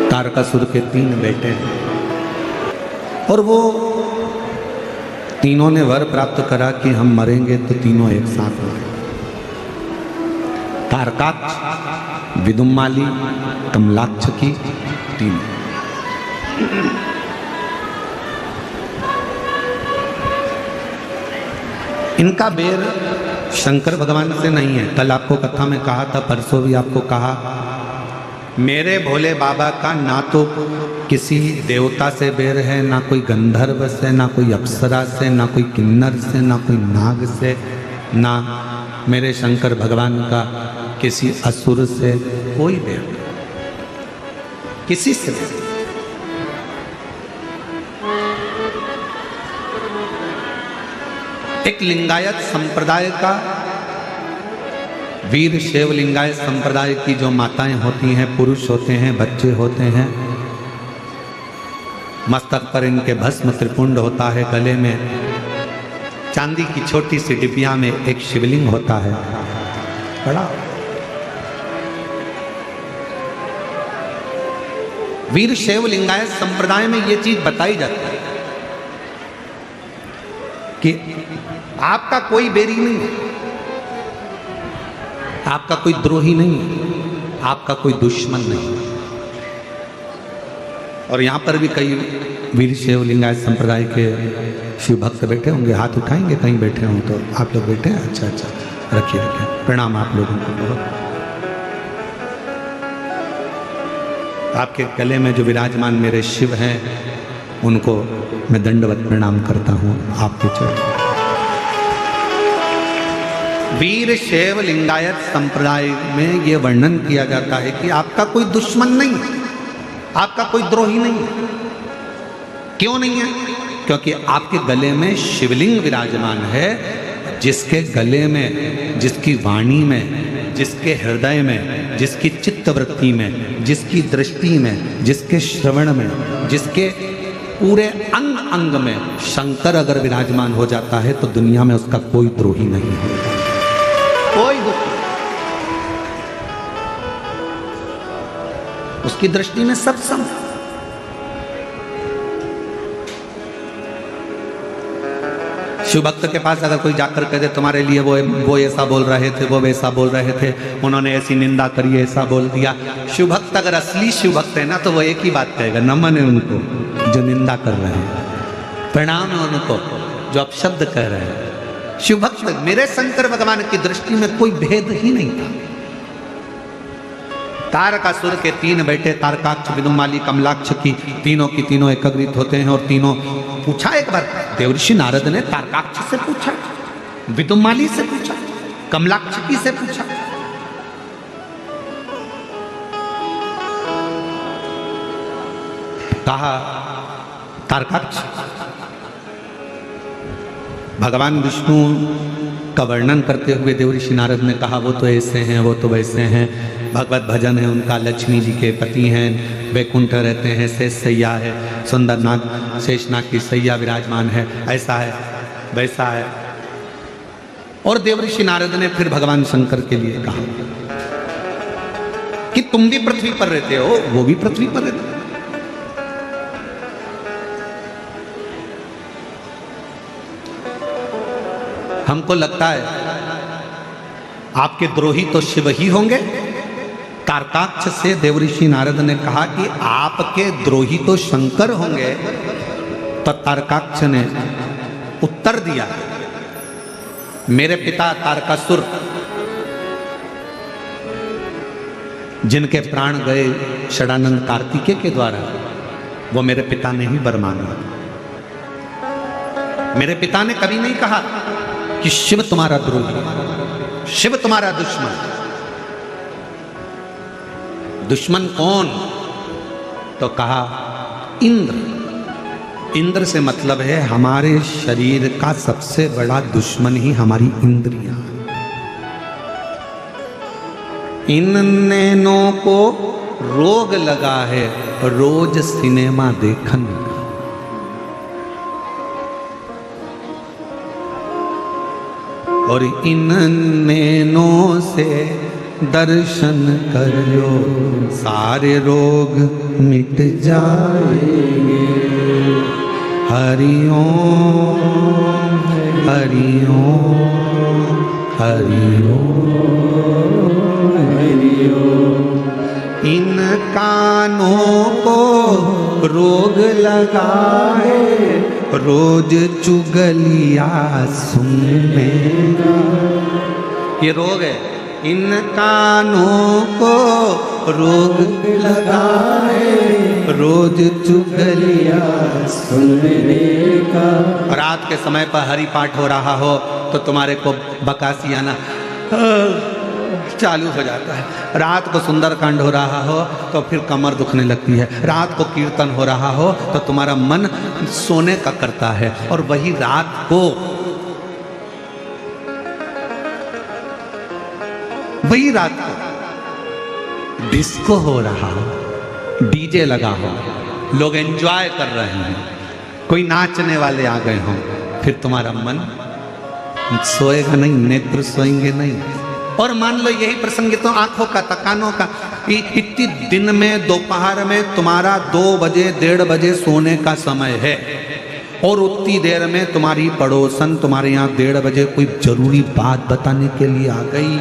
Speaker 1: तारकासुर के 3 बेटे हैं और वो तीनों ने वर प्राप्त करा कि हम मरेंगे तो तीनों एक साथ मरेंगे। तारकाक्ष, विदुम्माली, कमलाक्ष की 3। इनका बेर शंकर भगवान से नहीं है। कल आपको कथा में कहा था, परसों भी आपको कहा, मेरे भोले बाबा का ना तो किसी देवता से बेर है, ना कोई गंधर्व से, ना कोई अप्सरा से, ना कोई किन्नर से, ना कोई नाग से, ना मेरे शंकर भगवान का किसी असुर से कोई बेर नहीं, किसी से बेर। एक लिंगायत संप्रदाय का, वीर शैव लिंगायत संप्रदाय की जो माताएं होती हैं, पुरुष होते हैं, बच्चे होते हैं, मस्तक पर इनके भस्म त्रिपुंड होता है, गले में चांदी की छोटी सी डिबिया में एक शिवलिंग होता है बड़ा। वीर शैव लिंगायत संप्रदाय में ये चीज बताई जाती है कि आपका कोई बेरी नहीं है, आपका कोई द्रोही नहीं है, आपका कोई दुश्मन नहीं है। और यहाँ पर भी कई वीर शैव लिंगायत संप्रदाय के शिव भक्त बैठे होंगे, हाथ उठाएंगे, कहीं बैठे हों तो। आप लोग बैठे हैं? अच्छा अच्छा, रखिए रखिए, प्रणाम आप लोगों को बहुत। आपके गले में जो विराजमान मेरे शिव हैं, उनको मैं दंडवत प्रणाम करता हूँ आपके चरण। वीर शैव लिंगायत संप्रदाय में यह वर्णन किया जाता है कि आपका कोई दुश्मन नहीं है, आपका कोई द्रोही नहीं है। क्यों नहीं है? क्योंकि आपके गले में शिवलिंग विराजमान है, जिसके गले में, जिसकी वाणी में, जिसके हृदय में, जिसकी चित्तवृत्ति में, जिसकी दृष्टि में, जिसके श्रवण में, जिसके पूरे अंग अंग में शंकर अगर विराजमान हो जाता है तो दुनिया में उसका कोई द्रोही नहीं है, कोई दुश्मन। उसकी दृष्टि में सब सम। शिव भक्त के पास अगर कोई जाकर कह दे तुम्हारे लिए वो ऐसा बोल रहे थे, वो वैसा बोल रहे थे, उन्होंने ऐसी निंदा करी, ऐसा बोल दिया, शिव भक्त अगर असली शिव भक्त है ना तो वो एक ही बात कहेगा, नमन है उनको जो निंदा कर रहे हैं, प्रणाम है उनको जो अपशब्द कह रहे हैं। शिव भक्त, मेरे शंकर भगवान की दृष्टि में कोई भेद ही नहीं था। तारकासुर के 3 बेटे तारकाक्ष, विदुम्माली, कमलाक्ष की तीनों एकत्रित होते हैं और तीनों पूछा। एक बार देवर्षि नारद ने तारकाक्ष से पूछा, विदुम्माली से पूछा, कमलाक्ष से पूछा। कहा तारकाक्ष, भगवान विष्णु का वर्णन करते हुए देवर्षि नारद ने कहा वो तो ऐसे हैं, वो तो वैसे हैं, भगवत भजन है उनका, लक्ष्मी जी के पति हैं, वैकुंठ रहते हैं, शेष सैया है, सुंदरनाग शेषनाग की सैया विराजमान है, ऐसा है वैसा है। और देवर्षि नारद ने फिर भगवान शंकर के लिए कहा कि तुम भी पृथ्वी पर रहते हो, वो भी पृथ्वी पर रहते हो। हमको लगता है आपके द्रोही तो शिव ही होंगे। तारकाक्ष से देवऋषि नारद ने कहा कि आपके द्रोही तो शंकर होंगे। तो तारकाक्ष ने उत्तर दिया, मेरे पिता तारकासुर जिनके प्राण गए षडानंद कार्तिकेय के द्वारा, वो मेरे पिता ने ही वर मांगा। मेरे पिता ने कभी नहीं कहा कि शिव तुम्हारा द्रोही, शिव तुम्हारा दुश्मन। दुश्मन कौन? तो कहा इंद्र। इंद्र से मतलब है हमारे शरीर का सबसे बड़ा दुश्मन ही हमारी इंद्रियां। इन नैनों को रोग लगा है रोज सिनेमा देखन का। और इन नैनों से दर्शन करो सारे रोग मिट जाएंगे। हरि ओम हरि ओम हरि ओम हरि ओम। इन कानों को रोग लगा है रोज चुगलिया सुनने का। ये रोग है, इन कानों को रोग लगा है रोज चुगलिया सुनने का। रात के समय पर हरि पाठ हो रहा हो तो तुम्हारे को बकासी आना चालू हो जाता है। रात को सुंदरकांड हो रहा हो तो फिर कमर दुखने लगती है। रात को कीर्तन हो रहा हो तो तुम्हारा मन सोने का करता है। और वही रात को डिस्को हो रहा हो, डीजे लगा हो, लोग एंजॉय कर रहे हैं, कोई नाचने वाले आ गए हों, फिर तुम्हारा मन सोएगा नहीं, नेत्र सोएंगे नहीं। और मान लो यही प्रसंग तो आंखों का, कानों का, इतनी दिन में दोपहर में तुम्हारा 2 बजे 1:30 बजे सोने का समय है और उतनी देर में तुम्हारी पड़ोसन तुम्हारे यहाँ 1:30 बजे कोई जरूरी बात बताने के लिए आ गई,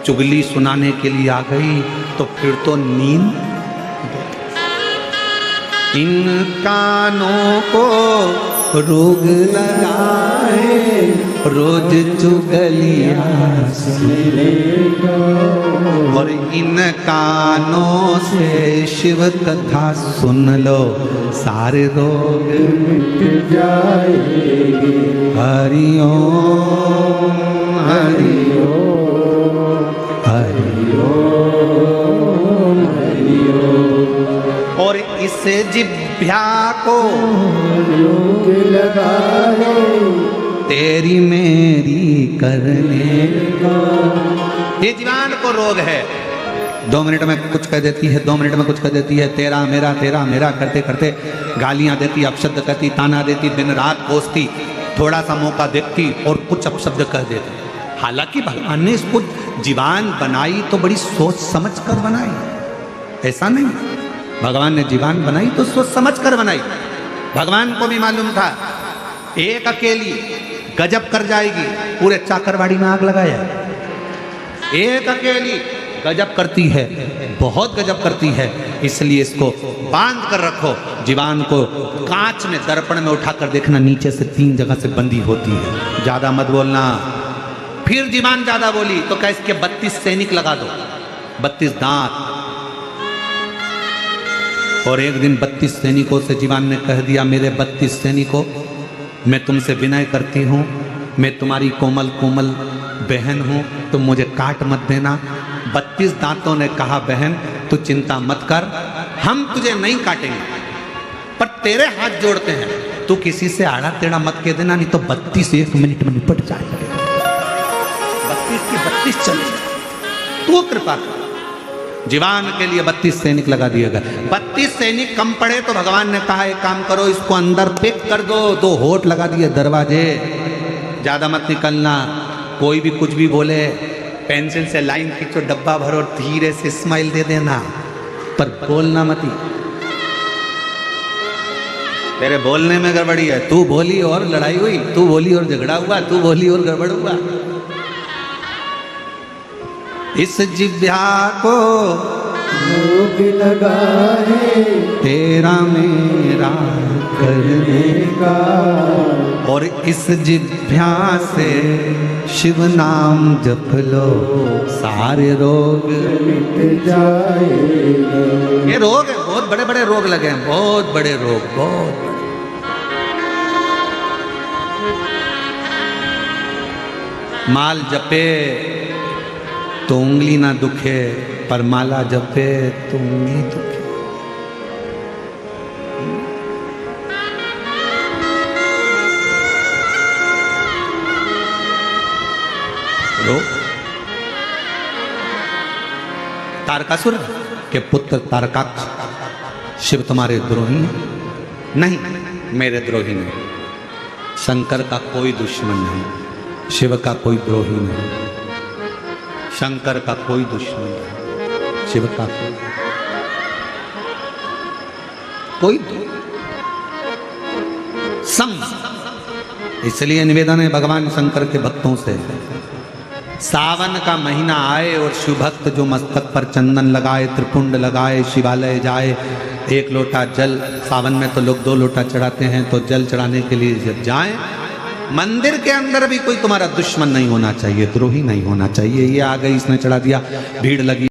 Speaker 1: चुगली सुनाने के लिए आ गई, तो फिर तो नींद। इन कानों को रोग लगाए रोज चुगलिया सुनेगा। और इन कानों से शिव कथा सुन लो सारे रोग मिट जाएंगे। हरि ओम हरि ओम हरि ओम हरि ओम। और इस जिह्वा को रोग लगा है तेरी मेरी करने का। ये जीवान को रोग है, 2 मिनट में कुछ कह देती है, 2 मिनट में कुछ कह देती है, तेरा मेरा करते करते गालियां देती, अपशब्द कहती, ताना देती, दिन रात कोसती, थोड़ा सा मौका देखती और कुछ अपशब्द कह देती। हालांकि भगवान ने इसको जीवान बनाई तो बड़ी सोच समझ कर बनाई, ऐसा नहीं। भगवान ने जीवान बनाई तो सोच समझ कर बनाई। भगवान को भी मालूम था एक अकेली गजब कर जाएगी, पूरे चाकरवाड़ी में आग लगाया। एक अकेली गजब करती है, बहुत गजब करती है, इसलिए इसको बांध कर रखो। जीवान को कांच में दर्पण में उठाकर देखना, नीचे से 3 जगह से बंदी होती है, ज्यादा मत बोलना। फिर जीवान ज्यादा बोली तो क्या इसके 32 सैनिक लगा दो, 32 दांत। और एक दिन 32 सैनिकों से जीवान ने कह दिया, मेरे 32 सैनिकों, मैं तुमसे विनय करती हूँ, मैं तुम्हारी कोमल कोमल बहन हूँ, तुम मुझे काट मत देना। 32 दांतों ने कहा, बहन तू चिंता मत कर, हम तुझे नहीं काटेंगे, पर तेरे हाथ जोड़ते हैं, तू किसी से आड़ा टेढ़ा मत कह देना, नहीं तो 32 1 मिनट में निपट जाएंगे। 32 की 32 चले, तू कृपा कर। जीवान के लिए 32 सैनिक लगा दिए गए। 32 सैनिक कम पड़े तो भगवान ने कहा एक काम करो, इसको अंदर पैक कर दो। 2 होठ लगा दिए दरवाजे, ज्यादा मत निकलना, कोई भी कुछ भी बोले पेंसिल से लाइन खींचो, डब्बा भरो, धीरे से स्माइल दे देना, पर बोलना मत। तेरे बोलने में गड़बड़ी है। तू बोली और लड़ाई हुई, तू बोली और झगड़ा हुआ, तू बोली और गड़बड़ हुआ। इस जिह्वा को
Speaker 2: रोग लगा है
Speaker 1: तेरा मेरा करने
Speaker 2: का,
Speaker 1: और इस जिह्वा से शिव नाम जप लो सारे रोग
Speaker 2: मिट जाएगा।
Speaker 1: ये रोग है, बहुत बड़े बड़े रोग लगे हैं, बहुत बड़े रोग, बहुत बड़े। माल जपे तो उंगली ना दुखे, पर माला जपे तो उंगली दुखे। तारकासुर के पुत्र तारकाक्ष, शिव तुम्हारे द्रोही हैं? नहीं, मेरे द्रोही नहीं। शंकर का कोई दुश्मन नहीं, शिव का कोई द्रोही नहीं। शंकर का कोई दुश्मन नहीं, शिव का कोई संग। इसलिए निवेदन है भगवान शंकर के भक्तों से, सावन का महीना आए और शिव भक्त जो मस्तक पर चंदन लगाए, त्रिपुंड लगाए, शिवालय जाए, एक लोटा जल, सावन में तो लोग 2 लोटा चढ़ाते हैं, तो जल चढ़ाने के लिए जब जाएं, मंदिर के अंदर भी कोई तुम्हारा दुश्मन नहीं होना चाहिए, द्रोही नहीं होना चाहिए। ये आ गई, इसने चढ़ा दिया, भीड़ लगी।